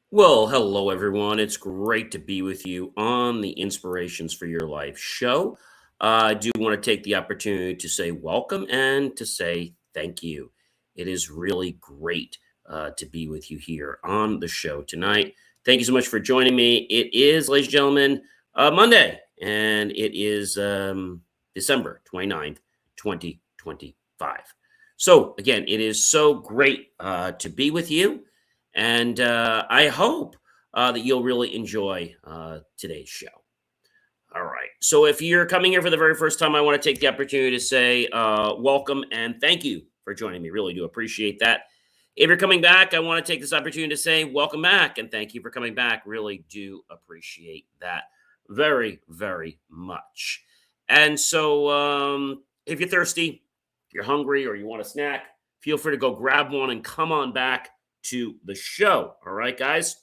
Well, hello everyone. It's great to be with you on the Inspirations for Your Life show. I do want to take the opportunity to say welcome and to say thank you. It is really great to be with you here on the show tonight. Thank you so much for joining me. It is, ladies and gentlemen, Monday, and it is December 29th, 2025. So, again, it is so great to be with you. And I hope that you'll really enjoy today's show. All right. So if you're coming here for the very first time, I want to take the opportunity to say welcome and thank you for joining me. Really do appreciate that. If you're coming back, I want to take this opportunity to say welcome back and thank you for coming back. Really do appreciate that very, very much. And so if you're thirsty, if you're hungry, or you want a snack, feel free to go grab one and come on back to the show. All right, guys?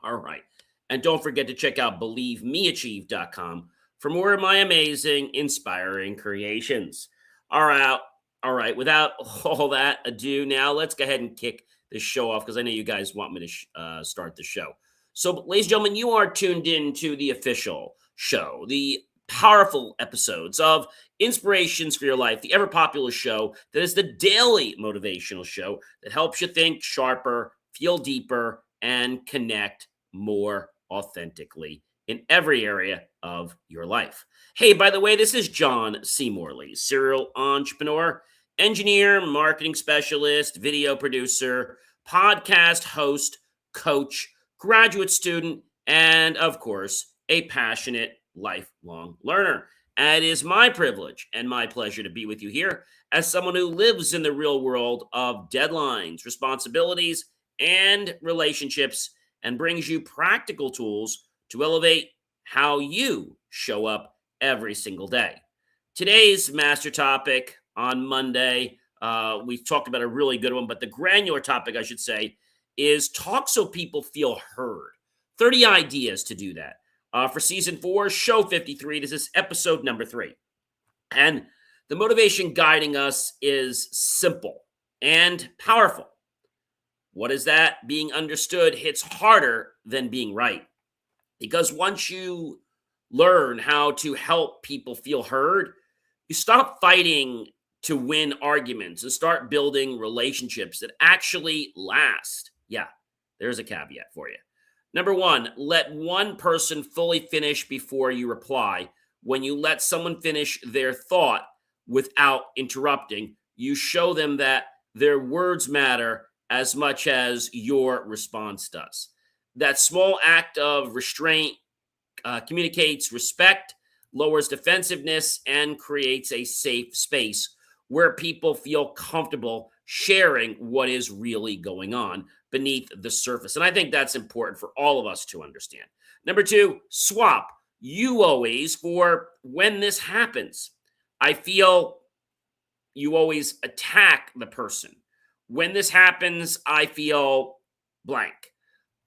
All right. And don't forget to check out believemeachieve.com for more of my amazing, inspiring creations. All right. All right. Without all that ado, now let's go ahead and kick this show off because I know you guys want me to start the show. So, ladies and gentlemen, you are tuned in to the official show, the powerful episodes of Inspirations for Your Life, the ever popular show that is the daily motivational show that helps you think sharper, feel deeper, and connect more authentically in every area of your life. Hey, by the way, this is John C. Morley, serial entrepreneur, engineer, marketing specialist, video producer, podcast host, coach, graduate student, and of course, a passionate lifelong learner. And it is my privilege and my pleasure to be with you here as someone who lives in the real world of deadlines, responsibilities, and relationships and brings you practical tools to elevate how you show up every single day. Today's master topic on Monday, we talked about a really good one, but the granular topic, I should say, is talk so people feel heard. 30 ideas to do that. For season 4, show 53, this is episode number 3. And the motivation guiding us is simple and powerful. What is that? Being understood hits harder than being right. Because once you learn how to help people feel heard, you stop fighting to win arguments and start building relationships that actually last. Yeah, there's a caveat for you. Number 1, let one person fully finish before you reply. When you let someone finish their thought without interrupting, you show them that their words matter as much as your response does. That small act of restraint communicates respect, lowers defensiveness, and creates a safe space where people feel comfortable sharing what is really going on beneath the surface. And I think that's important for all of us to understand. Number 2, swap you always for when this happens. I feel you always attack the person. When this happens, I feel blank.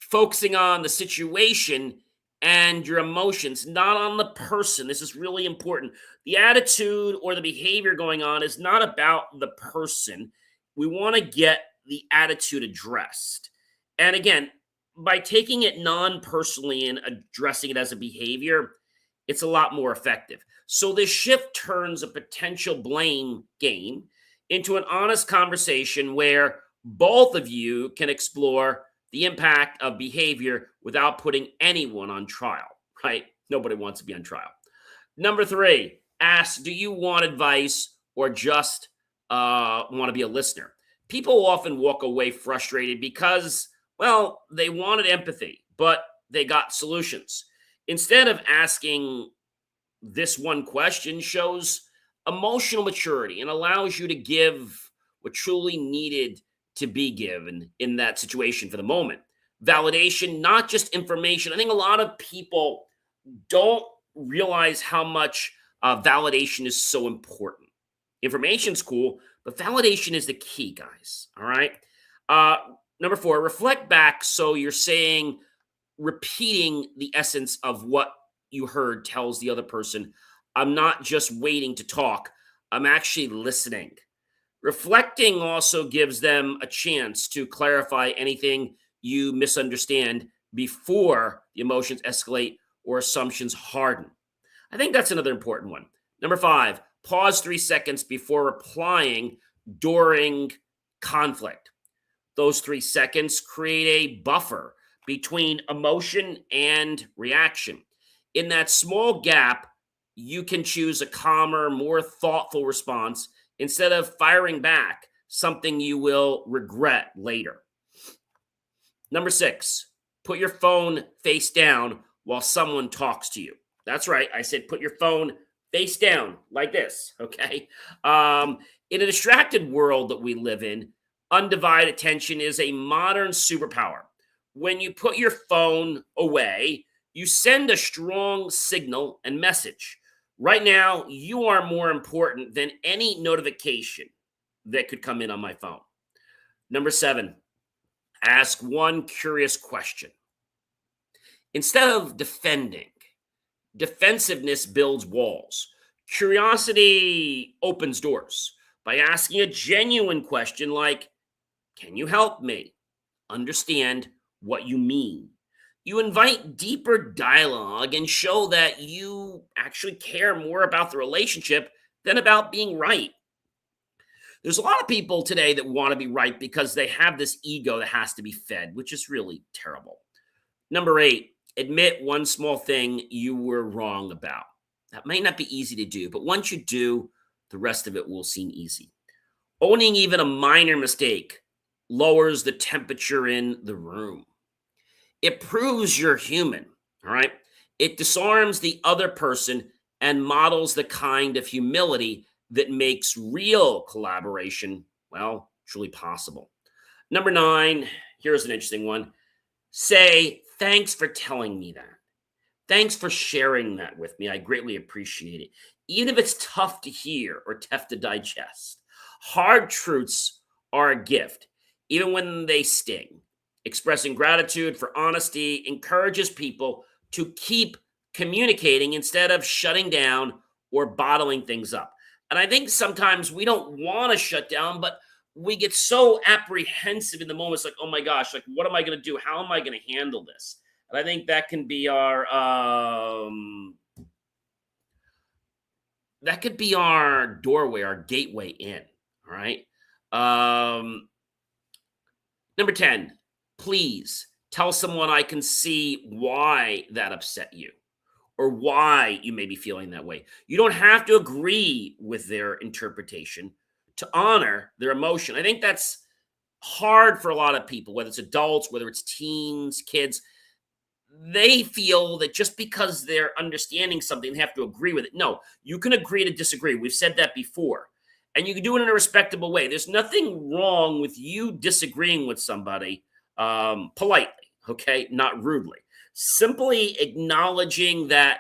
Focusing on the situation and your emotions, not on the person. This is really important. The attitude or the behavior going on is not about the person. We want to get the attitude addressed. And again, by taking it non personally and addressing it as a behavior, it's a lot more effective. So this shift turns a potential blame game into an honest conversation where both of you can explore the impact of behavior without putting anyone on trial, right? Nobody wants to be on trial. Number 3, ask, do you want advice or just want to be a listener? People often walk away frustrated because, well, they wanted empathy, but they got solutions. Instead of asking this one question shows emotional maturity and allows you to give what truly needed to be given in that situation for the moment. Validation, not just information. I think a lot of people don't realize how much validation is so important. Information's cool, but validation is the key, guys. All right. Uh, Number 4, reflect back so you're saying, repeating the essence of what you heard tells the other person, I'm not just waiting to talk, I'm actually listening. Reflecting also gives them a chance to clarify anything you misunderstand before the emotions escalate or assumptions harden. I think that's another important one. Number 5, pause 3 seconds before replying during conflict. Those 3 seconds create a buffer between emotion and reaction. In that small gap, you can choose a calmer, more thoughtful response instead of firing back, something you will regret later. Number 6, put your phone face down while someone talks to you. That's right. I said put your phone face down like this. Okay. In a distracted world that we live in, undivided attention is a modern superpower. When you put your phone away, you send a strong signal and message. Right now, you are more important than any notification that could come in on my phone. Number 7, ask one curious question. Instead of defending, defensiveness builds walls. Curiosity opens doors by asking a genuine question like, can you help me understand what you mean? You invite deeper dialogue and show that you actually care more about the relationship than about being right. There's a lot of people today that want to be right because they have this ego that has to be fed, which is really terrible. Number 8, admit one small thing you were wrong about. That may not be easy to do, but once you do, the rest of it will seem easy. Owning even a minor mistake lowers the temperature in the room. It proves you're human, all right? It disarms the other person and models the kind of humility that makes real collaboration, well, truly possible. Number 9, here's an interesting one. Say, thanks for telling me that. Thanks for sharing that with me. I greatly appreciate it. Even if it's tough to hear or tough to digest, hard truths are a gift, even when they sting. Expressing gratitude for honesty encourages people to keep communicating instead of shutting down or bottling things up. And I think sometimes we don't want to shut down, but we get so apprehensive in the moment. It's like, oh my gosh, like, what am I going to do? How am I going to handle this? And I think that can be our doorway, our gateway in. All right. Number 10, please tell someone I can see why that upset you or why you may be feeling that way. You don't have to agree with their interpretation to honor their emotion. I think that's hard for a lot of people, whether it's adults, whether it's teens, kids. They feel that just because they're understanding something, they have to agree with it. No, you can agree to disagree. We've said that before. And you can do it in a respectable way. There's nothing wrong with you disagreeing with somebody politely, okay? Not rudely. Simply acknowledging that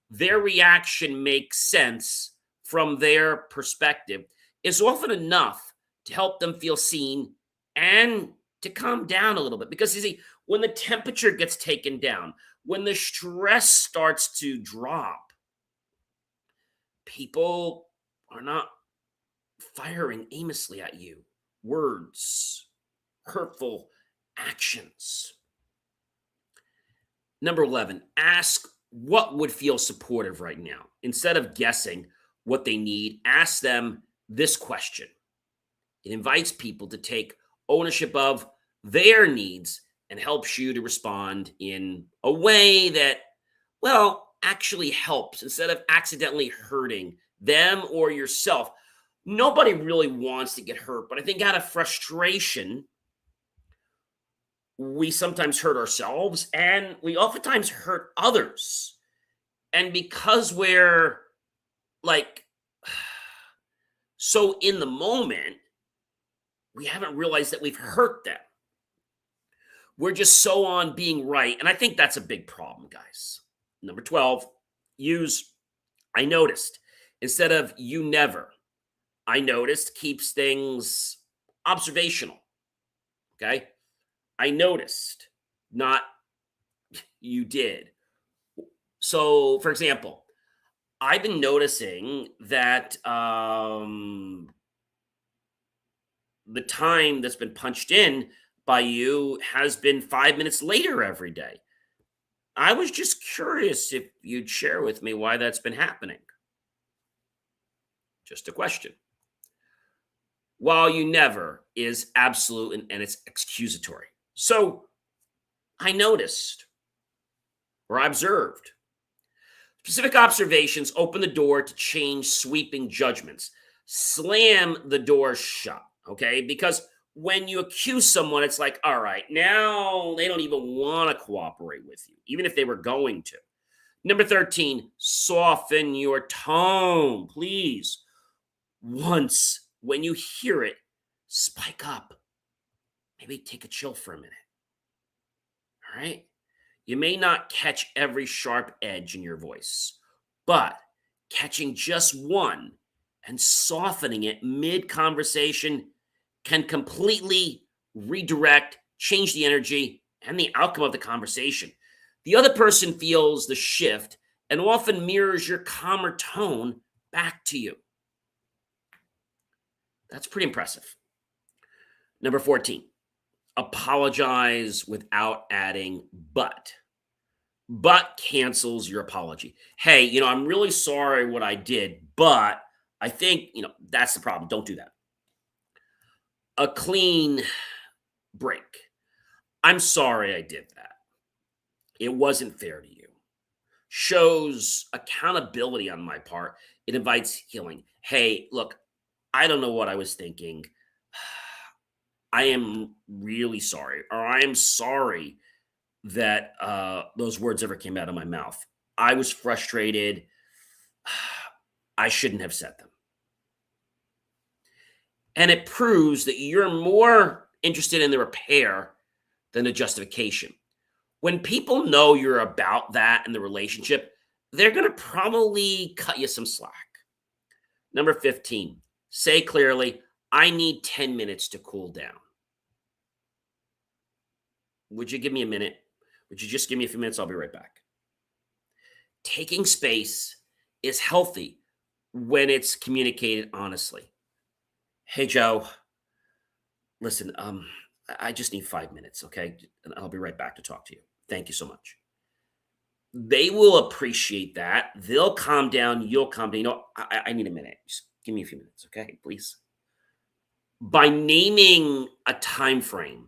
their reaction makes sense from their perspective is often enough to help them feel seen and to calm down a little bit. Because you see, when the temperature gets taken down, when the stress starts to drop, people are not firing aimlessly at you. Words, hurtful actions. Number 11, ask what would feel supportive right now. Instead of guessing what they need, ask them this question. It invites people to take ownership of their needs and helps you to respond in a way that, well, actually helps instead of accidentally hurting them or yourself. Nobody really wants to get hurt, but I think out of frustration, we sometimes hurt ourselves and we oftentimes hurt others. And because we're like so in the moment, we haven't realized that we've hurt them. We're just so on being right. And I think that's a big problem, guys. Number 12, use I noticed instead of you never. I noticed keeps things observational. Okay. I noticed, not you did. So, for example, I've been noticing that the time that's been punched in by you has been 5 minutes later every day. I was just curious if you'd share with me why that's been happening. Just a question. While you never is absolute and it's excusatory. So I noticed or I observed specific observations open the door to change sweeping judgments. Slam the door shut, okay? Because when you accuse someone, it's like, all right, now they don't even want to cooperate with you, even if they were going to. Number 13, soften your tone, please. Once, when you hear it, spike up. Maybe take a chill for a minute, all right? You may not catch every sharp edge in your voice, but catching just one and softening it mid conversation can completely redirect, change the energy and the outcome of the conversation. The other person feels the shift and often mirrors your calmer tone back to you. That's pretty impressive. Number 14, apologize without adding but. But cancels your apology. Hey, I'm really sorry what I did, but I think, that's the problem. Don't do that. A clean break. I'm sorry I did that. It wasn't fair to you. Shows accountability on my part. It invites healing. Hey, look, I don't know what I was thinking. I am really sorry, or I am sorry that those words ever came out of my mouth. I was frustrated. I shouldn't have said them. And it proves that you're more interested in the repair than the justification. When people know you're about that in the relationship, they're going to probably cut you some slack. Number 15, say clearly, I need 10 minutes to cool down. Would you give me a minute? Would you just give me a few minutes? I'll be right back. Taking space is healthy when it's communicated honestly. Hey, Joe, listen, I just need 5 minutes, okay? And I'll be right back to talk to you. Thank you so much. They will appreciate that. They'll calm down. You'll calm down. I need a minute. Just give me a few minutes, okay? Please. By naming a time frame,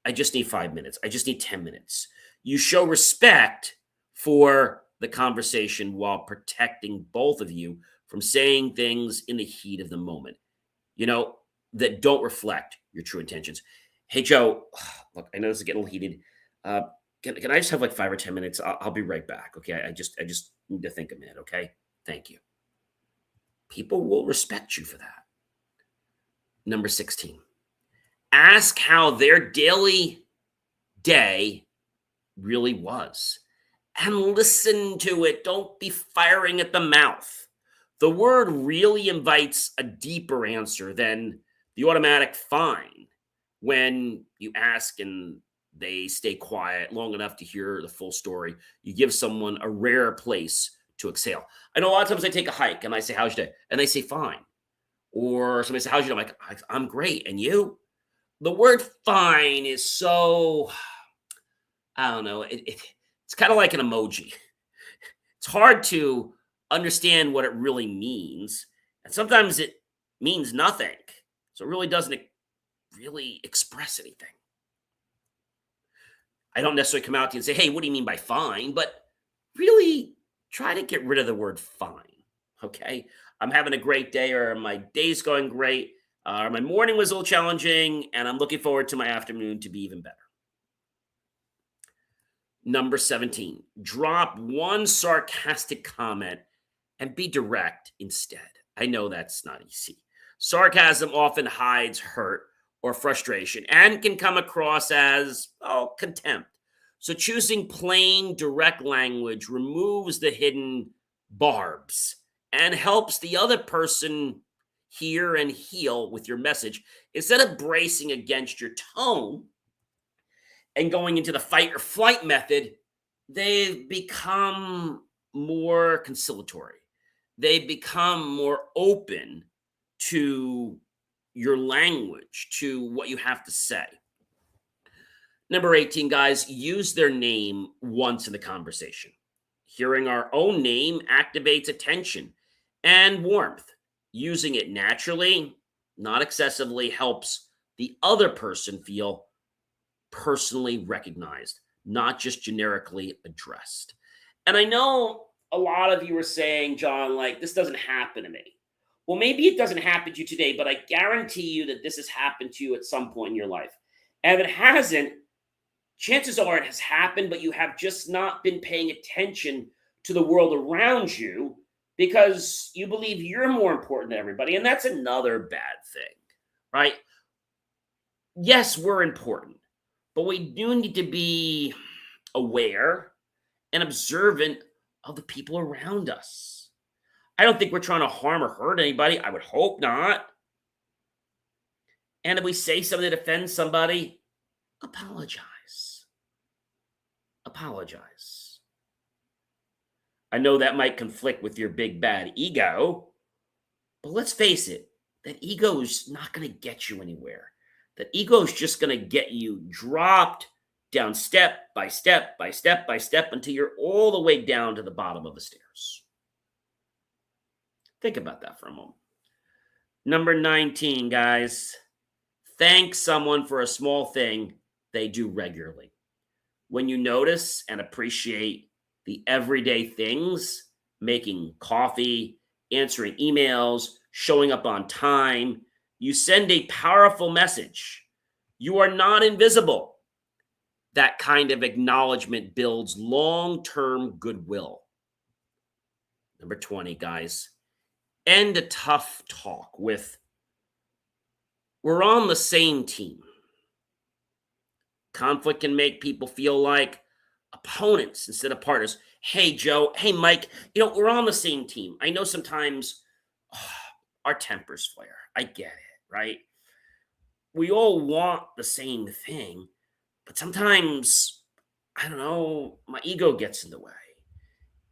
I just need 5 minutes. I just need 10 minutes. You show respect for the conversation while protecting both of you from saying things in the heat of the moment, that don't reflect your true intentions. Hey, Joe, look, I know this is getting a little heated. Uh, can I just have like 5 or 10 minutes? I'll be right back. Okay. I just need to think a minute. Okay. Thank you. People will respect you for that. Number 16, ask how their daily day really was and listen to it. Don't be firing at the mouth. The word really invites a deeper answer than the automatic fine when you ask and they stay quiet long enough to hear the full story. You give someone a rare place to exhale. I know a lot of times I take a hike and I say, how's your day? And they say, fine. Or somebody say, how's your day? I'm like, I'm great. And you? The word fine is so, I don't know. It's kind of like an emoji. It's hard to understand what it really means. And sometimes it means nothing. So it really doesn't really express anything. I don't necessarily come out to you and say, hey, what do you mean by fine? But really try to get rid of the word fine. Okay. I'm having a great day, or my day's going great, or my morning was a little challenging, and I'm looking forward to my afternoon to be even better. Number 17, drop one sarcastic comment and be direct instead. I know that's not easy. Sarcasm often hides hurt or frustration and can come across as, contempt. So choosing plain, direct language removes the hidden barbs and helps the other person hear and heal with your message. Instead of bracing against your tone and going into the fight or flight method, they've become more conciliatory. They've become more open to your language, to what you have to say. Number 18, guys, use their name once in the conversation. Hearing our own name activates attention and warmth. Using it naturally, not excessively, helps the other person feel personally recognized, not just generically addressed. And I know a lot of you are saying, John, like, this doesn't happen to me. Well, maybe it doesn't happen to you today, but I guarantee you that this has happened to you at some point in your life. And if it hasn't, chances are it has happened, but you have just not been paying attention to the world around you because you believe you're more important than everybody. And that's another bad thing, right? Yes, we're important, but we do need to be aware and observant of the people around us. I don't think we're trying to harm or hurt anybody. I would hope not. And if we say something that offends somebody, apologize. Apologize. I know that might conflict with your big bad ego, but let's face it, that ego is not going to get you anywhere. That ego is just going to get you dropped down step by step by step by step until you're all the way down to the bottom of the stairs. Think about that for a moment. Number 19, guys. Thank someone for a small thing they do regularly. When you notice and appreciate the everyday things, making coffee, answering emails, showing up on time, you send a powerful message. You are not invisible. That kind of acknowledgement builds long-term goodwill. Number 20, guys. End a tough talk with, we're on the same team. Conflict can make people feel like opponents instead of partners. Hey, Joe. Hey, Mike. We're on the same team. I know sometimes our tempers flare. I get it, right? We all want the same thing, but sometimes, I don't know, my ego gets in the way.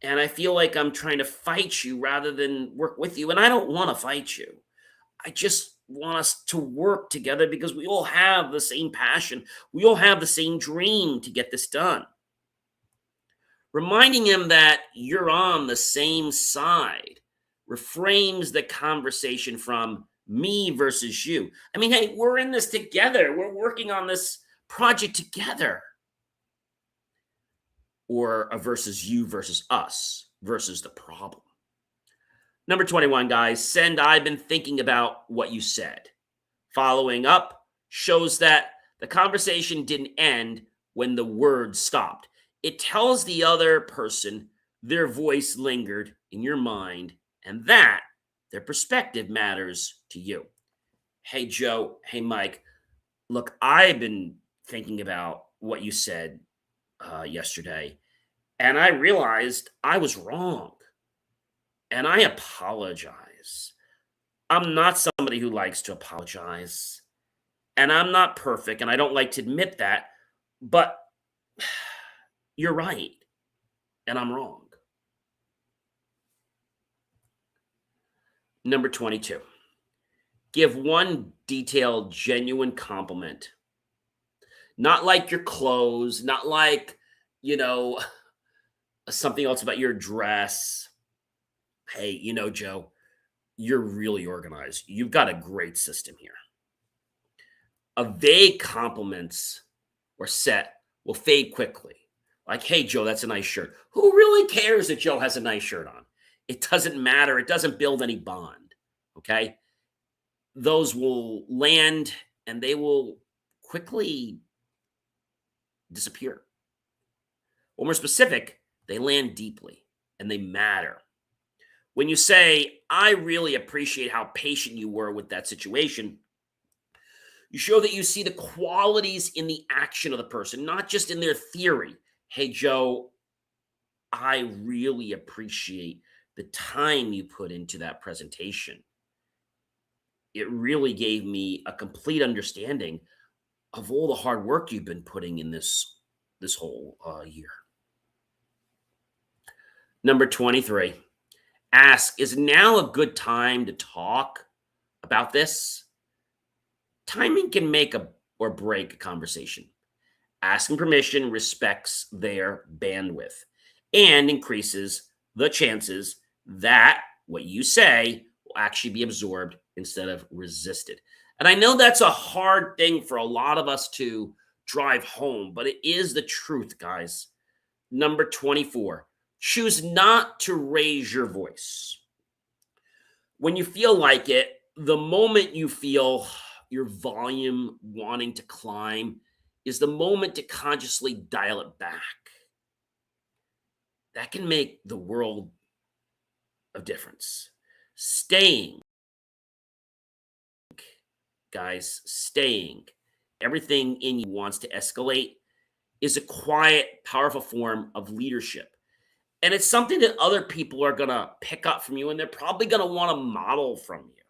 And I feel like I'm trying to fight you rather than work with you. And I don't want to fight you. I just want us to work together because we all have the same passion. We all have the same dream to get this done. Reminding him that you're on the same side reframes the conversation from me versus you. I mean, hey, we're in this together. We're working on this project together. Or a versus you versus us versus the problem. Number 21, guys, send I've been thinking about what you said. Following up shows that the conversation didn't end when the words stopped. It tells the other person their voice lingered in your mind and that their perspective matters to you. Hey, Joe. Hey, Mike. Look, I've been thinking about what you said yesterday, and I realized I was wrong. And I apologize. I'm not somebody who likes to apologize. And I'm not perfect, and I don't like to admit that. But you're right, and I'm wrong. Number 22. Give one detailed, genuine compliment. Not like your clothes, not like, something else about your dress. Hey, Joe, you're really organized. You've got a great system here. A vague compliments or set will fade quickly. Like, hey, Joe, that's a nice shirt. Who really cares that Joe has a nice shirt on? It doesn't matter. It doesn't build any bond. Okay. Those will land and they will quickly disappear. When we're specific, they land deeply and they matter. When you say, I really appreciate how patient you were with that situation, you show that you see the qualities in the action of the person, not just in their theory. Hey, Joe, I really appreciate the time you put into that presentation. It really gave me a complete understanding of all the hard work you've been putting in this whole year. Number 23. Ask, is now a good time to talk about this? Timing can make or break a conversation. Asking permission respects their bandwidth and increases the chances that what you say will actually be absorbed instead of resisted. And I know that's a hard thing for a lot of us to drive home, but it is the truth, guys. Number 24, choose not to raise your voice. When you feel like it, the moment you feel your volume wanting to climb is the moment to consciously dial it back. That can make the world of difference. Staying, guys, staying. Everything in you wants to escalate is a quiet, powerful form of leadership. And it's something that other people are going to pick up from you, and they're probably going to want to model from you,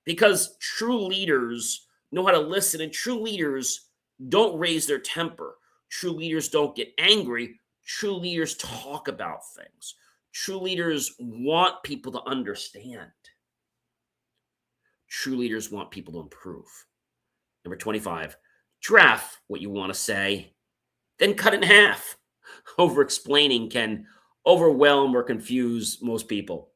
because true leaders know how to listen, and true leaders don't raise their temper. True leaders don't get angry. True leaders talk about things. True leaders want people to understand. True leaders want people to improve. Number 25, draft what you want to say, then cut it in half. Over explaining can overwhelm or confuse most people.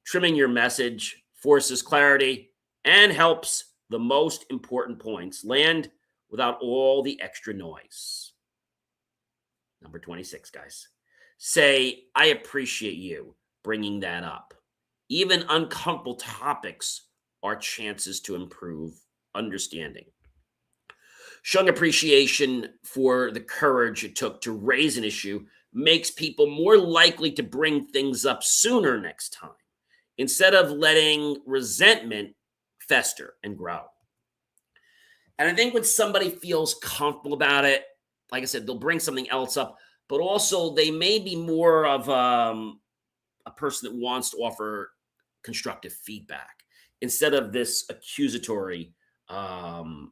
Trimming your message forces clarity and helps the most important points land without all the extra noise. Number 26, guys. Say, I appreciate you bringing that up. Even uncomfortable topics are chances to improve understanding. Showing appreciation for the courage it took to raise an issue makes people more likely to bring things up sooner next time, instead of letting resentment fester and grow. And I think when somebody feels comfortable about it, like I said, they'll bring something else up, but also they may be more of a person that wants to offer constructive feedback instead of this accusatory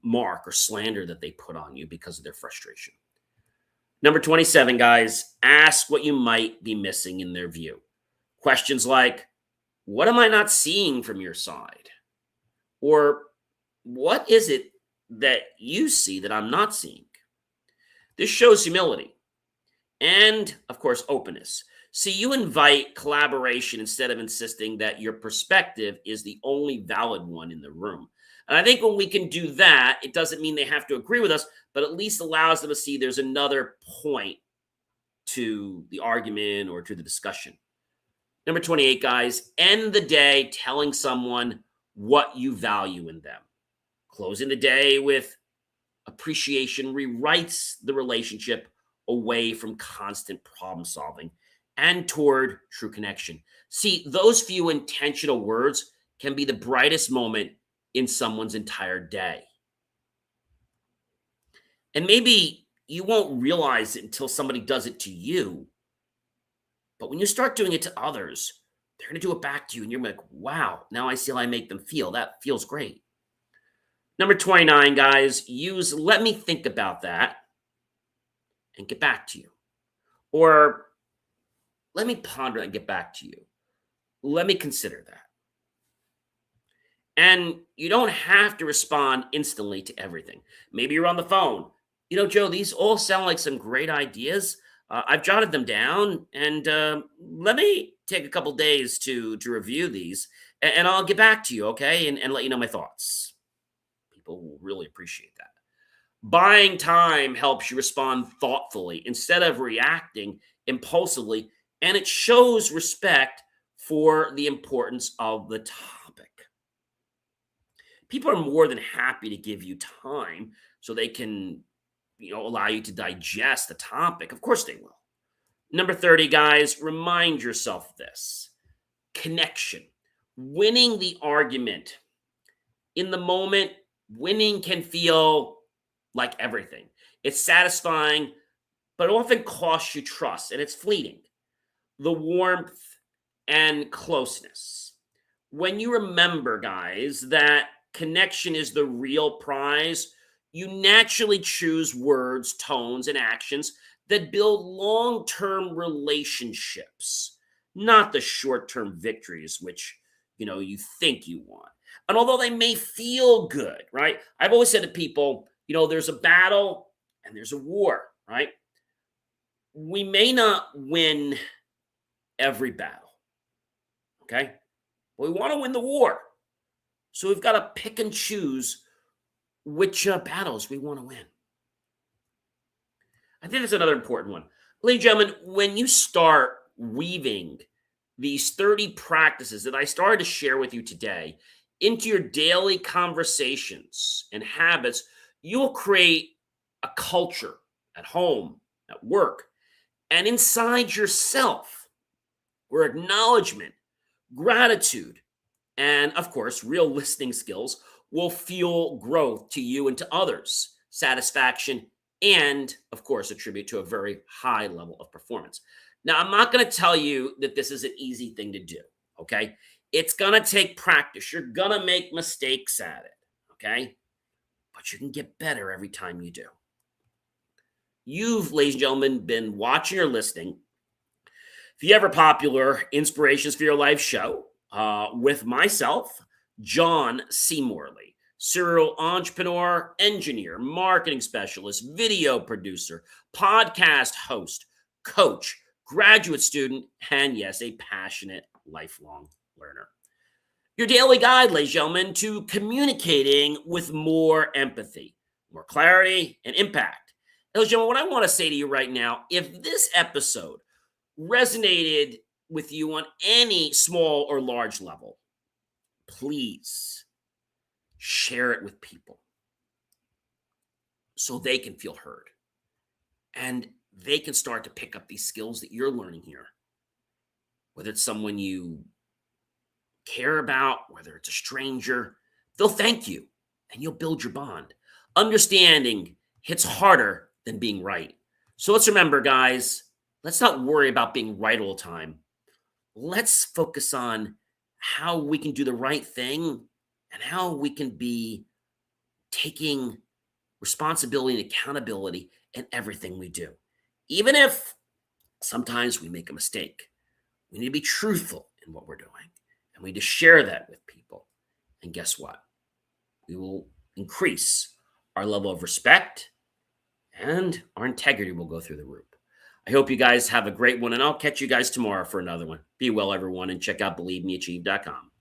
mark or slander that they put on you because of their frustration. Number 27, guys, ask what you might be missing in their view. Questions like, what am I not seeing from your side? Or what is it that you see that I'm not seeing? This shows humility and, of course, openness. See, you invite collaboration instead of insisting that your perspective is the only valid one in the room. And I think when we can do that, it doesn't mean they have to agree with us, but at least allows them to see there's another point to the argument or to the discussion. Number 28, guys, end the day telling someone what you value in them. Closing the day with appreciation rewrites the relationship away from constant problem solving and toward true connection. See, those few intentional words can be the brightest moment in someone's entire day. And maybe you won't realize it until somebody does it to you. But when you start doing it to others, they're going to do it back to you. And you're like, wow, now I see how I make them feel. That feels great. Number 29, guys, use let me think about that and get back to you. Or let me ponder and get back to you. Let me consider that. And you don't have to respond instantly to everything. Maybe you're on the phone. You know, Joe, these all sound like some great ideas. I've jotted them down, and let me take a couple days to review these, and I'll get back to you, okay? And let you know my thoughts. People will really appreciate that. Buying time helps you respond thoughtfully instead of reacting impulsively, and it shows respect for the importance of the topic. People are more than happy to give you time so they can, allow you to digest the topic. Of course they will. Number 30, guys, remind yourself of this. Connection. Winning the argument. In the moment, winning can feel like everything. It's satisfying, but it often costs you trust, and it's fleeting. The warmth and closeness. When you remember, guys, that connection is the real prize, you naturally choose words, tones, and actions that build long-term relationships, not the short-term victories which, you think you want. And although they may feel good, right? I've always said to people, there's a battle and there's a war, right? We may not win every battle, okay? But we want to win the war. So we've got to pick and choose which battles we want to win. I think that's another important one. Ladies and gentlemen, when you start weaving these 30 practices that I started to share with you today into your daily conversations and habits, you will create a culture at home, at work, and inside yourself where acknowledgement, gratitude, and of course, real listening skills will fuel growth to you and to others, satisfaction, and of course, attribute to a very high level of performance. Now, I'm not going to tell you that this is an easy thing to do, okay? It's going to take practice. You're going to make mistakes at it, okay? But you can get better every time you do. You've, ladies and gentlemen, been watching or listening the ever popular Inspirations for Your Life show with myself, John C. Morley, serial entrepreneur, engineer, marketing specialist, video producer, podcast host, coach, graduate student, and yes, a passionate lifelong learner. Your daily guide, ladies and gentlemen, to communicating with more empathy, more clarity, and impact. Ladies and gentlemen, what I want to say to you right now, if this episode resonated with you on any small or large level, please share it with people so they can feel heard and they can start to pick up these skills that you're learning here. Whether it's someone you care about, whether it's a stranger, they'll thank you and you'll build your bond. Understanding hits harder than being right. So let's remember, guys, let's not worry about being right all the time. Let's focus on how we can do the right thing and how we can be taking responsibility and accountability in everything we do. Even if sometimes we make a mistake, we need to be truthful in what we're doing. And we need to share that with people. And guess what? We will increase our level of respect and our integrity will go through the roof. I hope you guys have a great one, and I'll catch you guys tomorrow for another one. Be well, everyone, and check out believemeachieve.com.